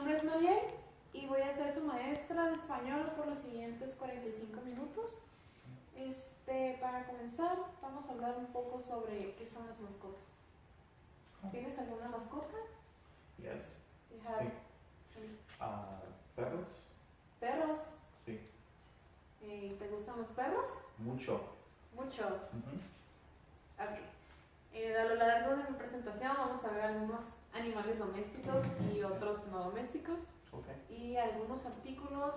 nombre es Mariel y voy a ser su maestra de español por los siguientes 45 minutos. Para comenzar, vamos a hablar un poco sobre qué son las mascotas. ¿Tienes alguna mascota? Yes. Sí. ¿Perros? ¿Perros? Sí. ¿Te gustan los perros? Mucho. Mucho. Ok. A lo largo de mi presentación vamos a ver algunos animales domésticos y otros no domésticos. Okay. Y algunos artículos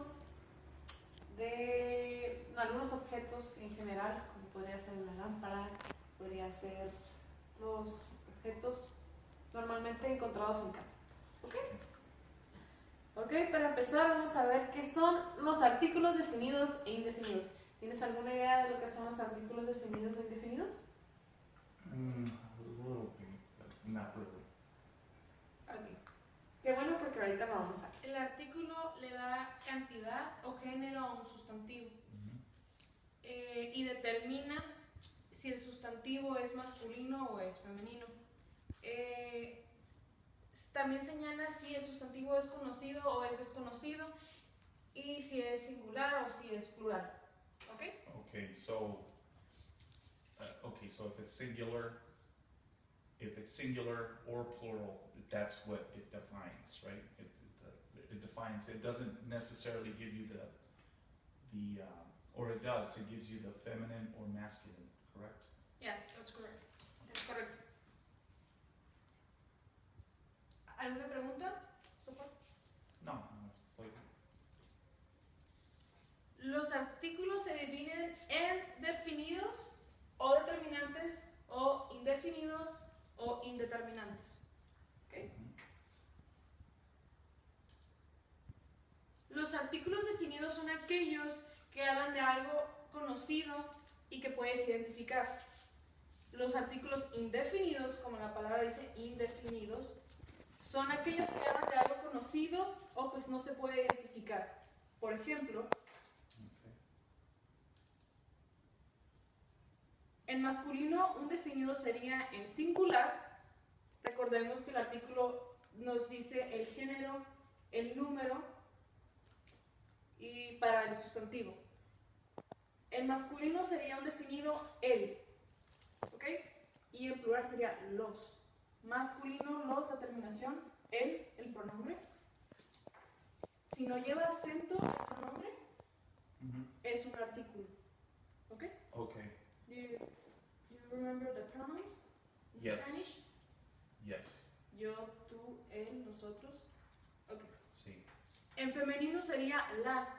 de algunos objetos en general, como podría ser una lámpara, podría ser los objetos normalmente encontrados en casa. ¿Ok? Ok, para empezar vamos a ver qué son los artículos definidos e indefinidos. ¿Tienes alguna idea de lo que son los artículos definidos e indefinidos? A little bit, but not really. Ok. Qué bueno porque ahorita lo vamos a ver. El artículo le da cantidad o género a un sustantivo y determina si el sustantivo es masculino o es femenino. También señala si el sustantivo es conocido o es desconocido y si es singular o si es plural. ¿Ok? Okay, so if it's singular or plural, that's what it defines, right? It defines. It doesn't necessarily give you or it does. It gives you the feminine or masculine, correct? Yes, that's correct. Es correcto. ¿Alguna pregunta? No, estoy. Los artículos se dividen en definidos o determinantes o indefinidos o indeterminantes. ¿Okay? Los artículos definidos son aquellos que hablan de algo conocido y que puedes identificar. Los artículos indefinidos, como la palabra dice indefinidos, son aquellos que hablan de algo conocido o pues no se puede identificar. Por ejemplo, en masculino un definido sería en singular. Recordemos que el artículo nos dice el género, el número y para el sustantivo. En masculino sería un definido el, ¿ok? Y en plural sería los. Masculino, los, la terminación, el pronombre. Si no lleva acento el pronombre, es un artículo, ¿ok? Okay. Do you remember the pronouns in Yes. Spanish? Yes. Yo, tú, él, nosotros. Ok. Sí. En femenino sería la.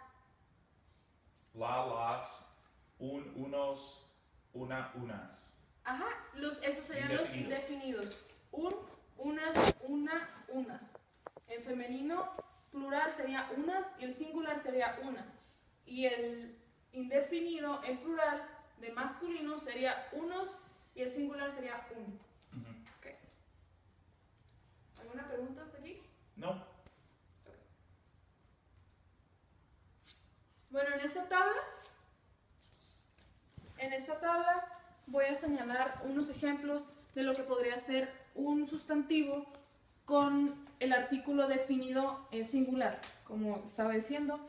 Las, unos, unas. Ajá, estos serían los indefinidos. Unas, unas. En femenino, plural sería unas y el singular sería una. Y el indefinido en plural de masculino sería unos y el singular sería uno. Okay. ¿Alguna pregunta hasta aquí? No. Okay. Bueno, en esta tabla voy a señalar unos ejemplos de lo que podría ser un sustantivo con el artículo definido en singular, como estaba diciendo.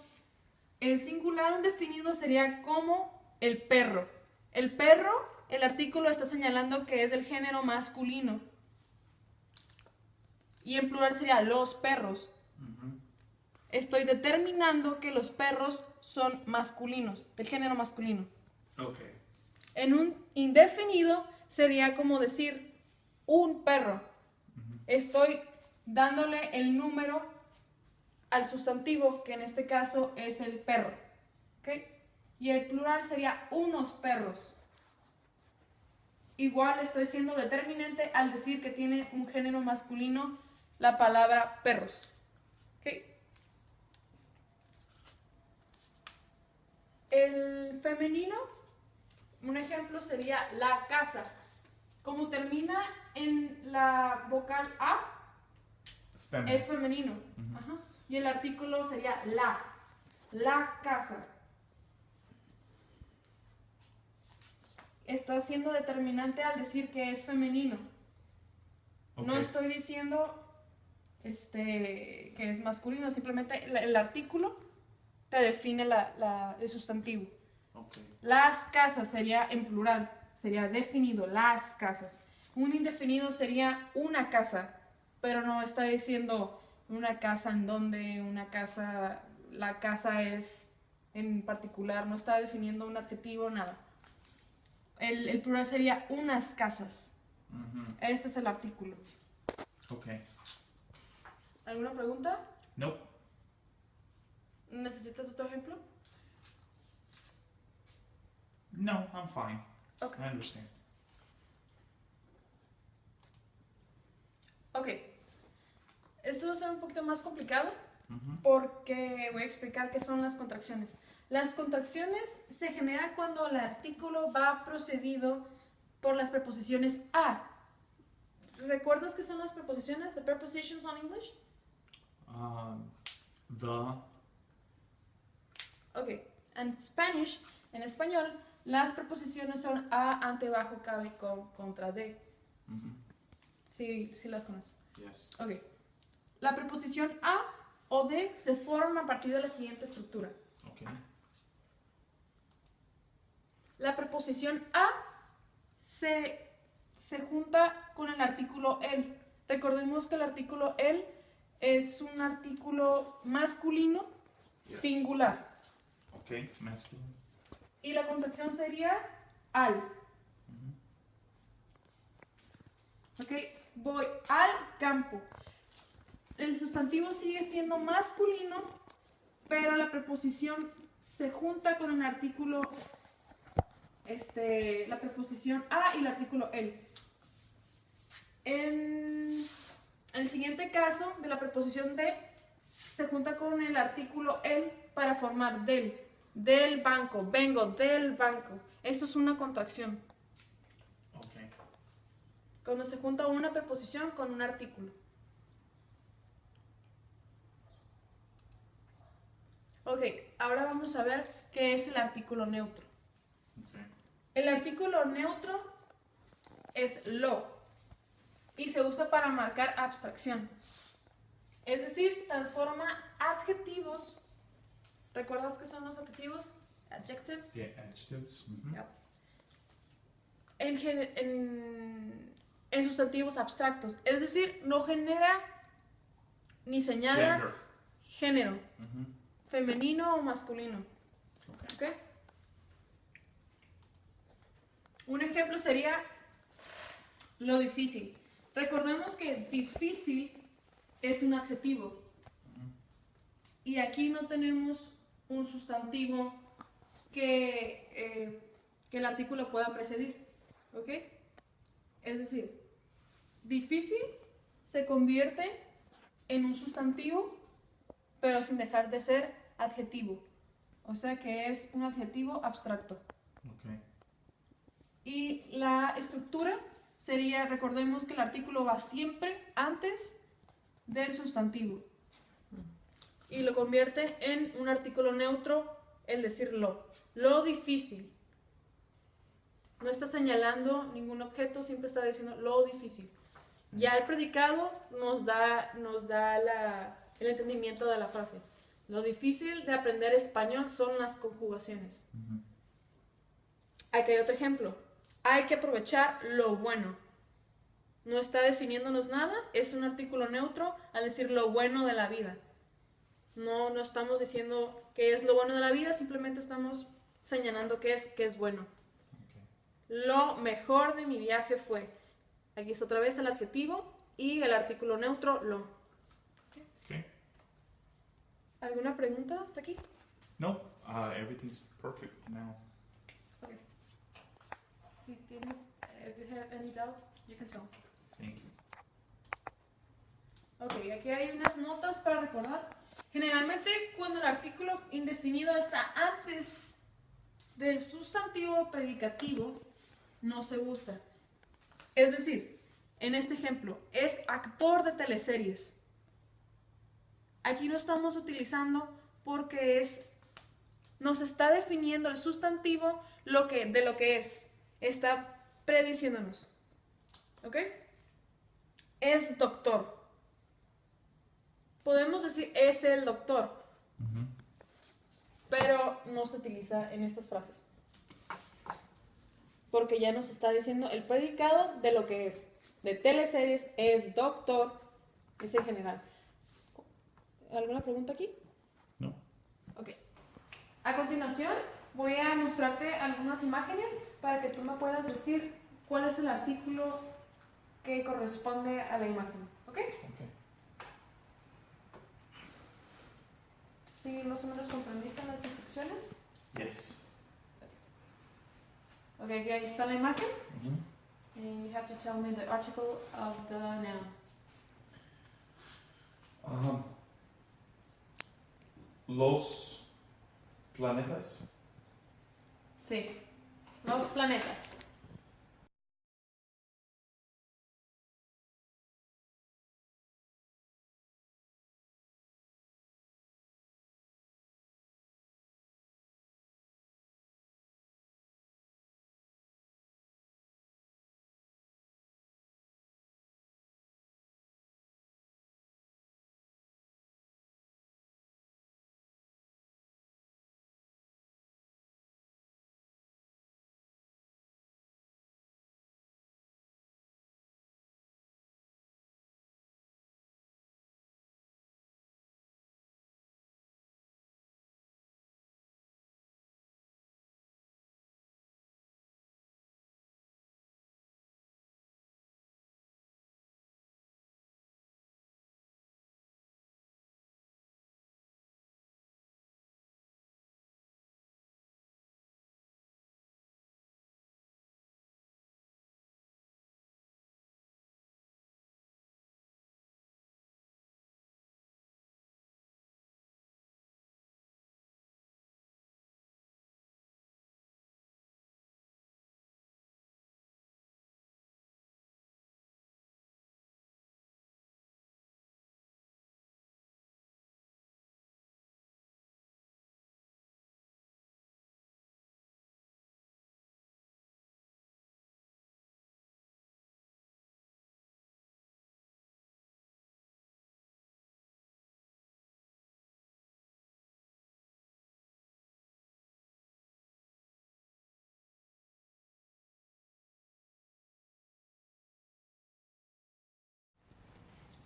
En singular un definido sería como el perro. El perro, el artículo está señalando que es del género masculino. Y en plural sería los perros. Estoy determinando que los perros son masculinos, del género masculino. Okay. En un indefinido sería como decir un perro. Estoy dándole el número al sustantivo, que en este caso es el perro. ¿Okay? Y el plural sería unos perros. Igual estoy siendo determinante al decir que tiene un género masculino la palabra perros. ¿Okay? El femenino, un ejemplo sería la casa. Como termina en la vocal A, es femenino. Ajá. Y el artículo sería la casa. Está siendo determinante al decir que es femenino. Okay. No estoy diciendo que es masculino, simplemente el artículo te define el sustantivo. Okay. Las casas sería en plural, sería definido, las casas. Un indefinido sería una casa, pero no está diciendo una casa en donde, una casa, la casa es en particular, no está definiendo un adjetivo, nada. El plural sería unas casas. Este es el artículo. Okay. ¿Alguna pregunta? Nope. ¿Necesitas otro ejemplo? No, I'm fine. Okay. I understand. Ok. Esto va a ser un poquito más complicado Mhm. porque voy a explicar qué son las contracciones. Las contracciones se generan cuando el artículo va precedido por las preposiciones a. ¿Recuerdas qué son las preposiciones? The prepositions on English? The. Ok. En Spanish, en español, las preposiciones son a, ante, bajo, cabe, con, contra, de. Mhm. Sí, sí las conoces. Yes. Ok. La preposición a o de se forma a partir de la siguiente estructura. Okay. La preposición a se junta con el artículo el. Recordemos que el artículo el es un artículo masculino Yes. singular. Okay. Masculine. Y la contracción sería al. Mhm. Ok, voy al campo. El sustantivo sigue siendo masculino, pero la preposición se junta con el artículo, la preposición a y el artículo el. En el siguiente caso de la preposición de, se junta con el artículo el para formar del banco, vengo del banco. Esto es una contracción. Okay. Cuando se junta una preposición con un artículo. Ok, ahora vamos a ver qué es el artículo neutro. Okay. El artículo neutro es lo y se usa para marcar abstracción. Es decir, transforma adjetivos. ¿Recuerdas qué son los adjetivos? Adjectives. Yeah. Adjectives. Mhm. Yep. En sustantivos abstractos. Es decir, no genera ni señala Gender. género, Mhm. femenino o masculino. Okay. ¿Ok? Un ejemplo sería lo difícil. Recordemos que difícil es un adjetivo. Mhm. Y aquí no tenemos un sustantivo que el artículo pueda precedir. ¿Ok? Es decir, difícil se convierte en un sustantivo, pero sin dejar de ser adjetivo. O sea que es un adjetivo abstracto. Okay. Y la estructura sería, recordemos que el artículo va siempre antes del sustantivo. Y lo convierte en un artículo neutro el decir lo. Lo difícil. No está señalando ningún objeto, siempre está diciendo lo difícil. Ya el predicado nos da el entendimiento de la frase. Lo difícil de aprender español son las conjugaciones. Mhm. Aquí hay otro ejemplo. Hay que aprovechar lo bueno. No está definiéndonos nada, es un artículo neutro al decir lo bueno de la vida. No estamos diciendo qué es lo bueno de la vida, simplemente estamos señalando qué es bueno. Okay. Lo mejor de mi viaje fue. Aquí está otra vez el adjetivo y el artículo neutro lo. Okay. ¿Alguna pregunta hasta aquí? No. Everything's perfect now. Okay. Si tienes if you have any doubt, you can tell. Thank you. Ok, aquí hay unas notas para recordar. Generalmente cuando el artículo indefinido está antes del sustantivo predicativo, no se usa. Es decir, en este ejemplo, es actor de teleseries. Aquí lo estamos utilizando porque nos está definiendo el sustantivo de lo que es. Está prediciéndonos. ¿Ok? Es doctor. podemos decir es el doctor, pero no se utiliza en estas frases. Porque ya nos está diciendo el predicado de lo que es. De teleseries es doctor, es en general. ¿Alguna pregunta aquí? No. Ok. A continuación voy a mostrarte algunas imágenes para que tú me puedas decir cuál es el artículo que corresponde a la imagen. ¿Ok? Okay. ¿Sí más o menos comprendiste las instrucciones? Yes. Ok, aquí ahí está la imagen. And you have to tell me the article of the noun. Los planetas. Sí. Los planetas.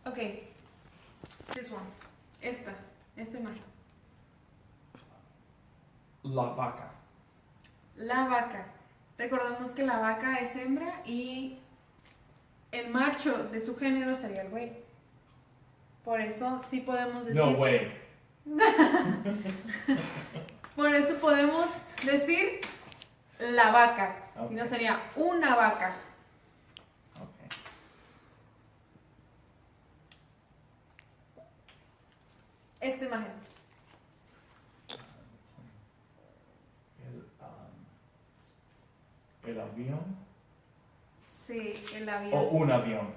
Ok. This one. Esta imagen. La vaca. La vaca. Recordamos que la vaca es hembra y el macho de su género sería el buey. Por eso sí podemos decir... No way. Por eso podemos decir la vaca. Ok. Si no sería una vaca. Okay. Esta imagen. El avión. Sí, el avión. O un avión.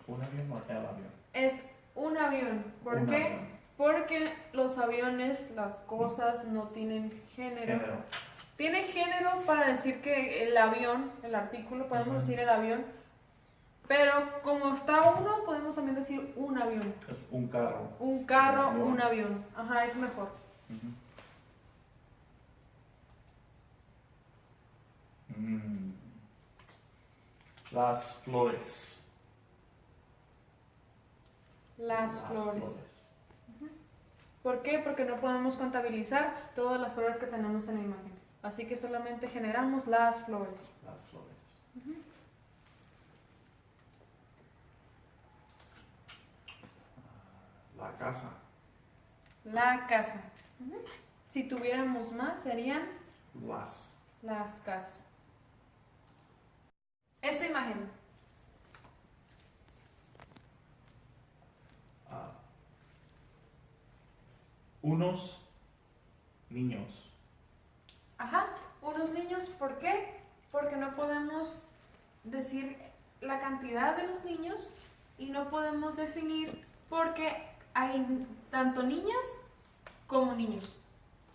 ¿Un avión o el avión? Es un avión. ¿Por Un qué? avión. Porque los aviones, las cosas no tienen género. Género. Tiene género para decir que el avión, el artículo, podemos Ujú. decir el avión, pero como está uno, podemos también decir un avión. Es un carro. Un carro, Un avión. un avión. Ajá, es mejor. Ujú. Mm. Las flores. Las flores. ¿Por qué? Porque no podemos contabilizar todas las flores que tenemos en la imagen. Así que solamente generamos las flores. Las flores. La casa. La casa. Si tuviéramos más, serían Las casas. Esta imagen. unos niños. Ajá, unos niños, ¿por qué? Porque no podemos decir la cantidad de los niños y no podemos definir porque hay tanto niñas como niños.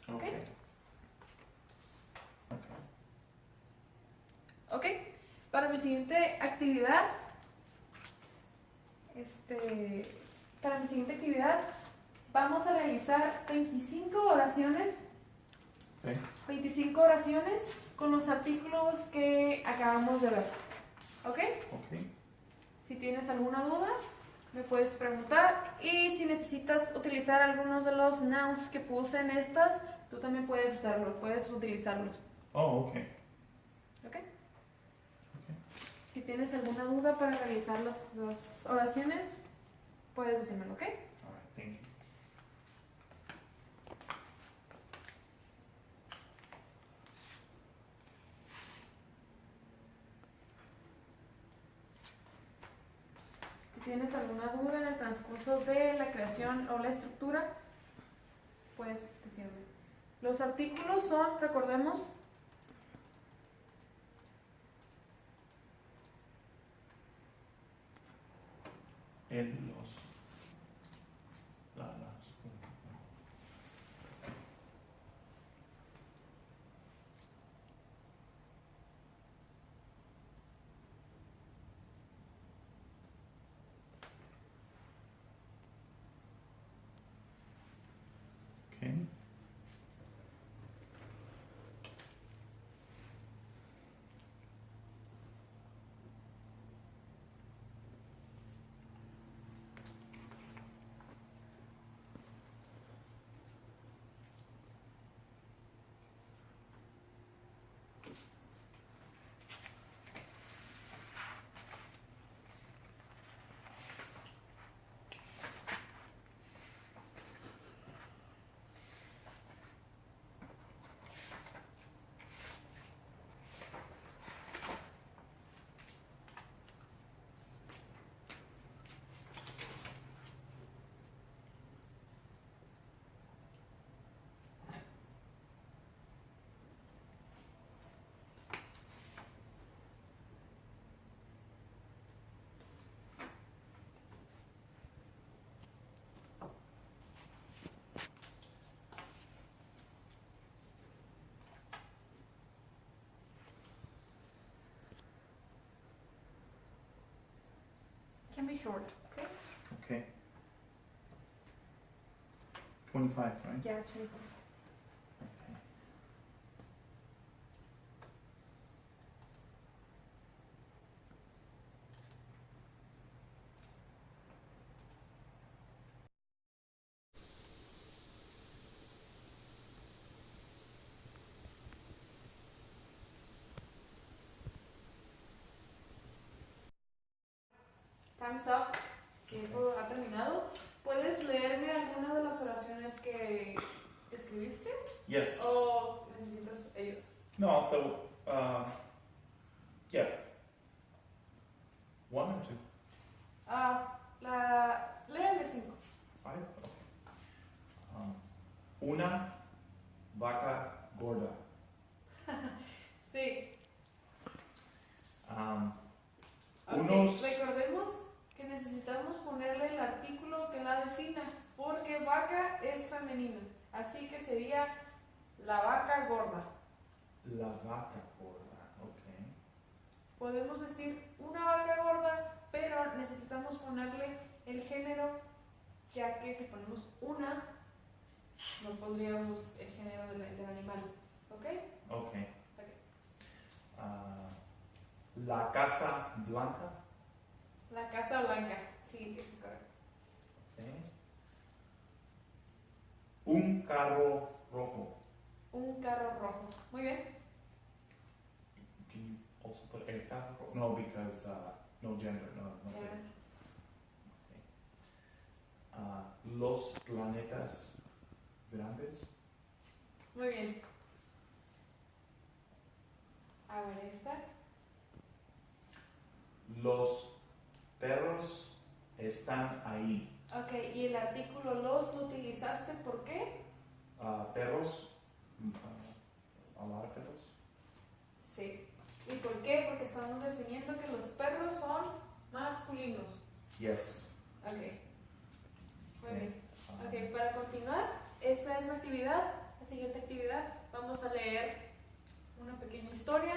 ¿Ok? Ok, para mi siguiente actividad para mi siguiente actividad, vamos a realizar 25 oraciones. Okay. 25 oraciones con los artículos que acabamos de ver. ¿Ok? Okay. Si tienes alguna duda, me puedes preguntar. Y si necesitas utilizar algunos de los nouns que puse en estas, tú también puedes hacerlo, puedes utilizarlos. Oh, okay. ¿Ok? Si tienes alguna duda para realizar las oraciones, puedes decírmelo, ¿ok? All right, thank you. Si tienes alguna duda en el transcurso de la creación o la estructura, puedes decirme. Los artículos son, recordemos, Los. Las. Okay. can be short, ¿ok? Okay. 25, right? Ya, 25. Okay. Time's up. Tiempo ha terminado. ¿Puedes leerme alguna de las oraciones que escribiste? Yes. ¿O necesitas ayuda? No, yeah. 1 or 2? Léeme 5. 5? Okay. Una vaca gorda. Sí. Ok, Unos. recordemos que necesitamos ponerle el artículo que la defina, porque vaca es femenina, así que sería la vaca gorda. La vaca gorda, okay. Podemos decir una vaca gorda, pero necesitamos ponerle el género, ya que si ponemos una, no pondríamos el género del animal. ¿Ok? Okay. Ok. La casa blanca. La casa blanca, sí, eso es correcto. Okay. Un carro rojo. Un carro rojo. Muy bien. Can you also put el carro? No, because no gender, no. Ya. Okay. Los planetas grandes. Muy bien. A ver, esta. Los perros están ahí. Ok, y el artículo los lo utilizaste, ¿por qué? Perros. A lot of perros. Sí. ¿Y por qué? Porque estamos definiendo que los perros son masculinos. Yes. Ok. Muy bien. Okay. Ok, para continuar, esta es la actividad. La siguiente actividad, vamos a leer una pequeña historia.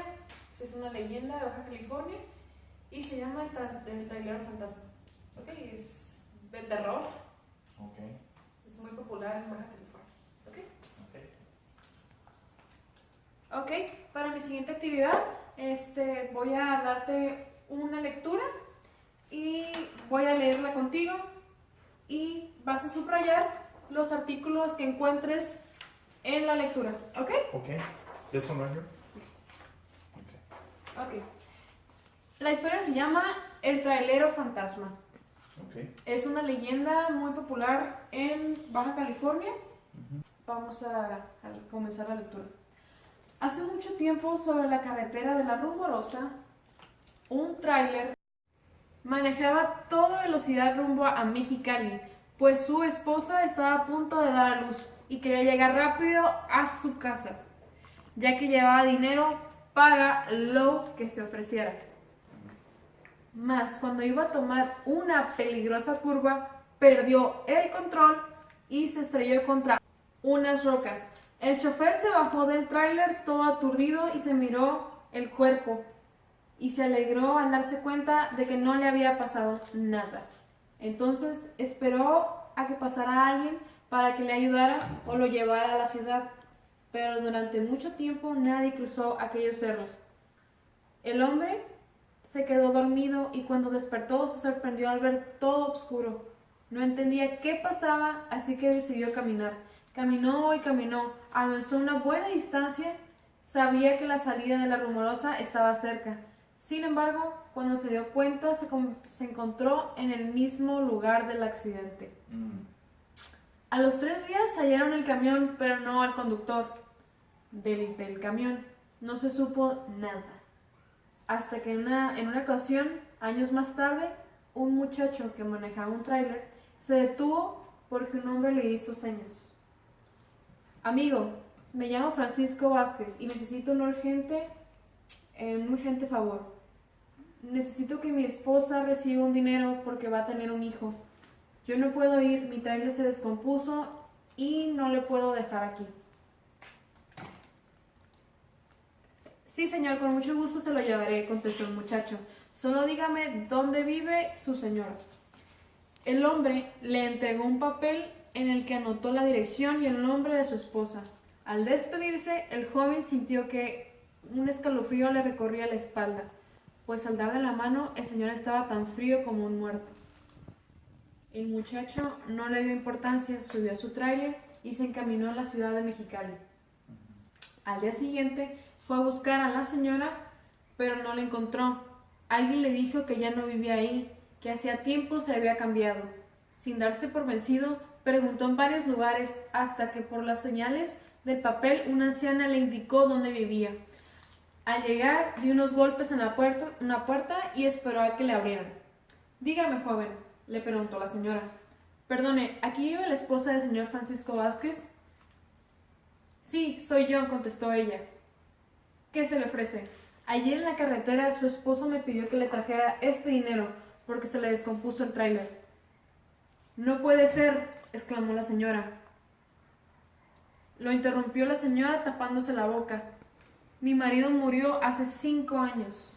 Esta es una leyenda de Baja California y se llama El Trailero Fantasma. Ok, es terror. Okay. Es muy popular en Baja California. ¿Ok? Okay. Ok, para mi siguiente actividad, voy a darte una lectura y voy a leerla contigo y vas a subrayar los artículos que encuentres en la lectura. ¿Ok? Okay. This one right here? Okay. Ok. La historia se llama El trailero fantasma. Okay. Es una leyenda muy popular en Baja California. Vamos a comenzar la lectura. Hace mucho tiempo, sobre la carretera de la Rumorosa, un tráiler manejaba a toda velocidad rumbo a Mexicali, pues su esposa estaba a punto de dar a luz y quería llegar rápido a su casa, ya que llevaba dinero para lo que se ofreciera. Mas cuando iba a tomar una peligrosa curva, perdió el control y se estrelló contra unas rocas. El chofer se bajó del tráiler todo aturdido y se miró el cuerpo y se alegró al darse cuenta de que no le había pasado nada. Entonces esperó a que pasara alguien para que le ayudara o lo llevara a la ciudad, pero durante mucho tiempo nadie cruzó aquellos cerros. El hombre se quedó dormido y cuando despertó se sorprendió al ver todo oscuro. No entendía qué pasaba, así que decidió caminar. Caminó y caminó, avanzó una buena distancia, sabía que la salida de la Rumorosa estaba cerca. Sin embargo, cuando se dio cuenta, se encontró en el mismo lugar del accidente. A los 3 días hallaron el camión, pero no al conductor del camión. No se supo nada. Hasta que en una ocasión, años más tarde, un muchacho que manejaba un tráiler se detuvo porque un hombre le hizo señas. Amigo, me llamo Francisco Vázquez y necesito un urgente favor. Necesito que mi esposa reciba un dinero porque va a tener un hijo. Yo no puedo ir, mi tráiler se descompuso y no le puedo dejar aquí. Sí, señor, con mucho gusto se lo llevaré, contestó el muchacho. Solo dígame dónde vive su señora. El hombre le entregó un papel en el que anotó la dirección y el nombre de su esposa. Al despedirse, el joven sintió que un escalofrío le recorría la espalda, pues al darle la mano, el señor estaba tan frío como un muerto. El muchacho no le dio importancia, subió a su tráiler y se encaminó a la ciudad de Mexicali. Al día siguiente, fue a buscar a la señora, pero no la encontró. Alguien le dijo que ya no vivía ahí, que hacía tiempo se había cambiado. Sin darse por vencido, preguntó en varios lugares hasta que por las señales del papel una anciana le indicó dónde vivía. Al llegar, dio unos golpes en la puerta y esperó a que le abrieran. Dígame, joven, le preguntó la señora. Perdone, ¿aquí vive la esposa del señor Francisco Vázquez? Sí, soy yo, contestó ella. ¿Qué se le ofrece? Ayer en la carretera su esposo me pidió que le trajera este dinero porque se le descompuso el tráiler. No puede ser, exclamó la señora. Lo interrumpió la señora tapándose la boca. Mi marido murió hace 5 años.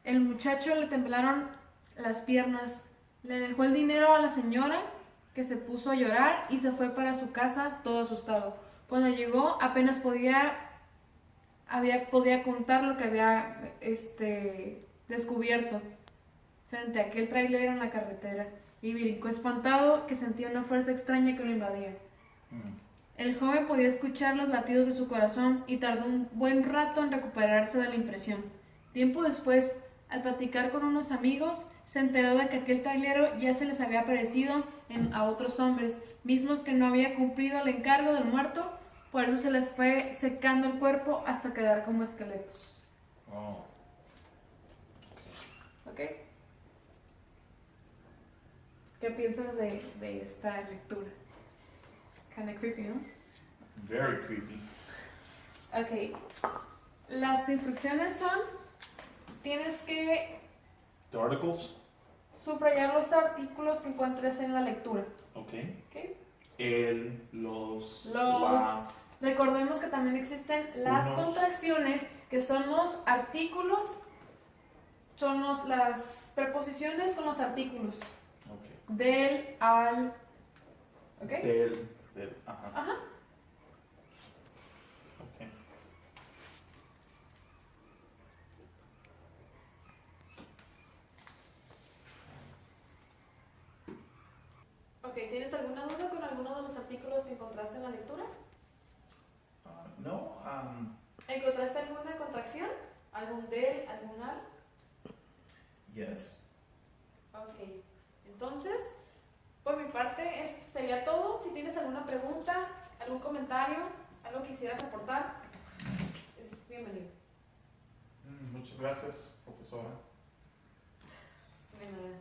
El muchacho le temblaron las piernas. Le dejó el dinero a la señora, que se puso a llorar y se fue para su casa todo asustado. Cuando llegó apenas podía contar lo que había descubierto frente a aquel tráiler en la carretera y brincó espantado, que sentía una fuerza extraña que lo invadía. El joven podía escuchar los latidos de su corazón y tardó un buen rato en recuperarse de la impresión. Tiempo después, al platicar con unos amigos, se enteró de que aquel trailero ya se les había aparecido a otros hombres, mismos que no había cumplido el encargo del muerto. Por eso se les fue secando el cuerpo hasta quedar como esqueletos. Oh. ¿Ok? ¿Qué piensas de esta lectura? Kind of creepy, ¿no? Very creepy. Ok. Las instrucciones son, tienes que The articles? subrayar los artículos que encuentres en la lectura. Okay. ¿Ok? Recordemos que también existen las contracciones, que son los artículos, son las preposiciones con los artículos. Okay. del, al. ¿Ok? Del, ajá. Ajá. Okay. Ok, ¿tienes alguna duda con alguno de los artículos que encontraste en la lectura? No, ¿Encontraste alguna contracción? ¿Algún del, algún al? yes. Ok, entonces, por mi parte, sería todo. Si tienes alguna pregunta, algún comentario, algo que quisieras aportar, es bienvenido. Muchas gracias, profesora. De nada.